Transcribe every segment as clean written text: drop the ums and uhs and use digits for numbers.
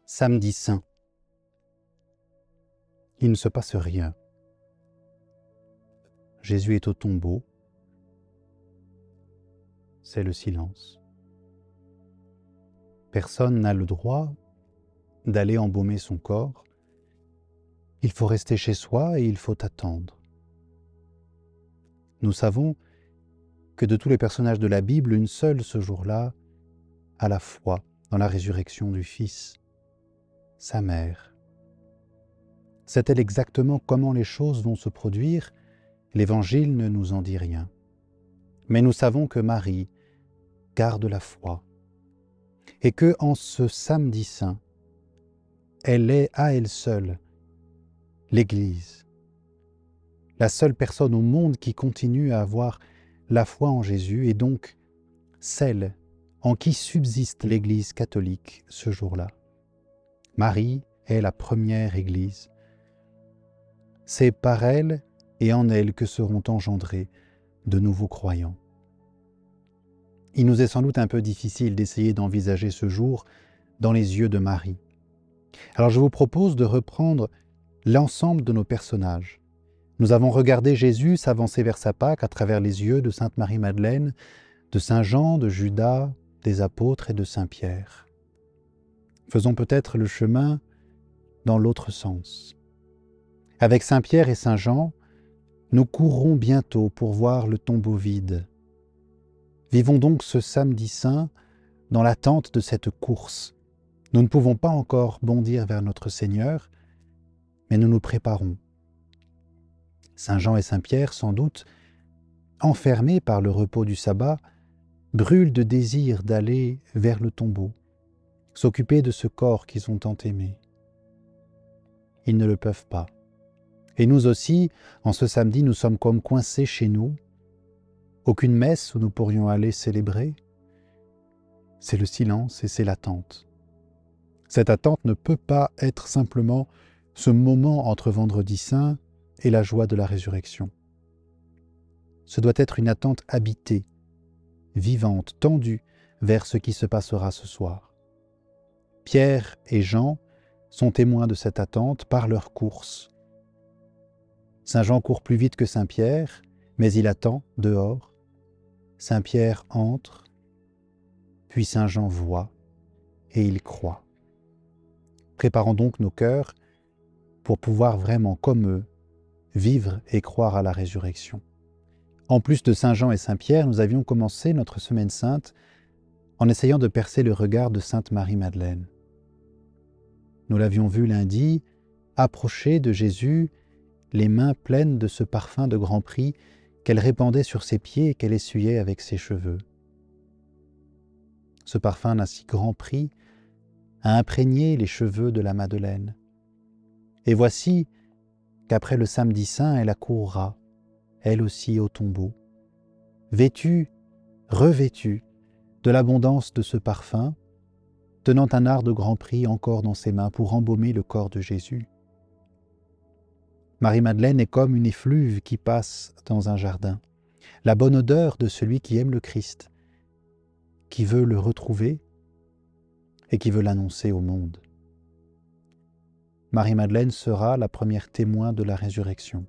Samedi saint. Il ne se passe rien. Jésus est au tombeau. C'est le silence. Personne n'a le droit d'aller embaumer son corps. Il faut rester chez soi et il faut attendre. Nous savons que de tous les personnages de la Bible, une seule ce jour-là a la foi dans la résurrection du Fils, sa mère. Sait-elle exactement comment les choses vont se produire? L'Évangile ne nous en dit rien. Mais nous savons que Marie garde la foi et que, en ce samedi saint, elle est à elle seule l'Église, la seule personne au monde qui continue à avoir la foi en Jésus et donc celle en qui subsiste l'Église catholique ce jour-là. Marie est la première Église. C'est par elle et en elle que seront engendrés de nouveaux croyants. Il nous est sans doute un peu difficile d'essayer d'envisager ce jour dans les yeux de Marie. Alors je vous propose de reprendre l'ensemble de nos personnages. Nous avons regardé Jésus s'avancer vers sa Pâque à travers les yeux de Sainte Marie-Madeleine, de Saint Jean, de Judas, des apôtres et de Saint Pierre. Faisons peut-être le chemin dans l'autre sens. Avec Saint Pierre et Saint Jean, nous courrons bientôt pour voir le tombeau vide. Vivons donc ce samedi saint dans l'attente de cette course. Nous ne pouvons pas encore bondir vers notre Seigneur, mais nous nous préparons. Saint Jean et Saint Pierre, sans doute, enfermés par le repos du sabbat, brûlent de désir d'aller vers le tombeau, s'occuper de ce corps qu'ils ont tant aimé. Ils ne le peuvent pas. Et nous aussi, en ce samedi, nous sommes comme coincés chez nous. Aucune messe où nous pourrions aller célébrer. C'est le silence et c'est l'attente. Cette attente ne peut pas être simplement ce moment entre Vendredi Saint et la joie de la résurrection. Ce doit être une attente habitée, vivante, tendue vers ce qui se passera ce soir. Pierre et Jean sont témoins de cette attente par leur course. Saint Jean court plus vite que Saint Pierre, mais il attend dehors. Saint Pierre entre, puis Saint Jean voit et il croit. Préparons donc nos cœurs pour pouvoir vraiment, comme eux, vivre et croire à la résurrection. En plus de Saint Jean et Saint Pierre, nous avions commencé notre semaine sainte en essayant de percer le regard de Sainte Marie-Madeleine. Nous l'avions vu lundi, approcher de Jésus, les mains pleines de ce parfum de grand prix qu'elle répandait sur ses pieds et qu'elle essuyait avec ses cheveux. Ce parfum d'un si grand prix a imprégné les cheveux de la Madeleine. Et voici qu'après le samedi saint, elle accourra, elle aussi au tombeau, vêtue, revêtue de l'abondance de ce parfum, tenant un ard de grand prix encore dans ses mains pour embaumer le corps de Jésus. Marie-Madeleine est comme une effluve qui passe dans un jardin, la bonne odeur de celui qui aime le Christ, qui veut le retrouver et qui veut l'annoncer au monde. Marie-Madeleine sera la première témoin de la résurrection.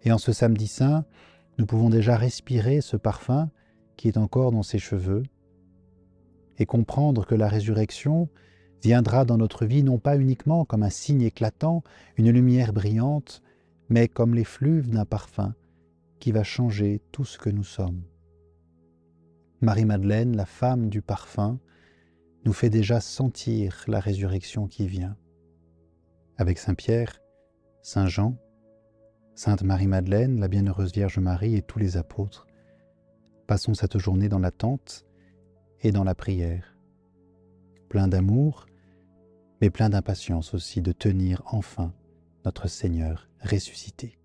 Et en ce samedi saint, nous pouvons déjà respirer ce parfum qui est encore dans ses cheveux et comprendre que la résurrection viendra dans notre vie non pas uniquement comme un signe éclatant, une lumière brillante, mais comme l'effluve d'un parfum qui va changer tout ce que nous sommes. Marie-Madeleine, la femme du parfum, nous fait déjà sentir la résurrection qui vient. Avec Saint Pierre, Saint Jean, Sainte Marie-Madeleine, la bienheureuse Vierge Marie et tous les apôtres, passons cette journée dans l'attente et dans la prière, plein d'amour, mais plein d'impatience aussi de tenir enfin notre Seigneur ressuscité.